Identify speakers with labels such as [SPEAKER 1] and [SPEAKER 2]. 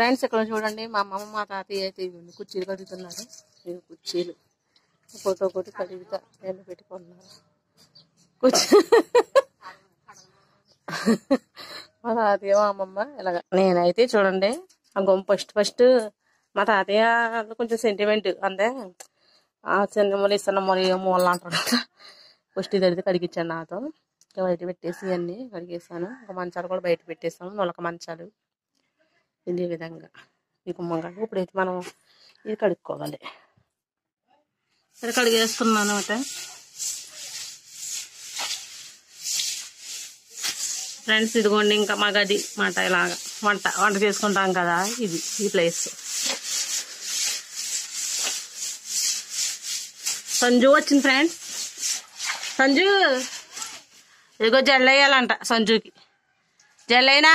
[SPEAKER 1] Friends ఇక్కడ చూడండి మా అమ్మమ్మ మా తాతయ్య అయితే ఇవి కుర్చీలు కడుగుతున్నారు. ఇవి కుర్చీలు ఫోటో కొట్టి కడుగుతా నేను పెట్టుకున్నారు కుర్చీ. మా తాతయ్య మా అమ్మమ్మ ఇలాగ. నేనైతే చూడండి ఆ గొమ్మ ఫస్ట్ మా తాతయ్య కొంచెం సెంటిమెంట్ అంతే. ఆ చిన్నమ్మలు ఇస్తున్నమ్మలు ఏ మూల అంటారు కదా, ఫస్ట్ ఇది కడిగించాను నాతో. ఇంకా బయట పెట్టేసి అన్నీ కడిగేసాను. ఇంకా మంచాలు కూడా బయట పెట్టేసాను, నొలక మంచాలు. ఇదే విధంగా ఈ గుమ్మంగా ఇప్పుడైతే మనం ఇది కడుక్కోవాలి. సరే కడిగేస్తున్నాను అనమాట. ఫ్రెండ్స్ ఇదిగోండి ఇంకా మా గది మాట ఇలాగా వంట చేసుకుంటాం కదా, ఇది ఈ ప్లేస్. సంజు వచ్చింది ఫ్రెండ్స్. సంజు ఇదిగో జల్లు వేయాలంట సంజుకి. జల్లైనా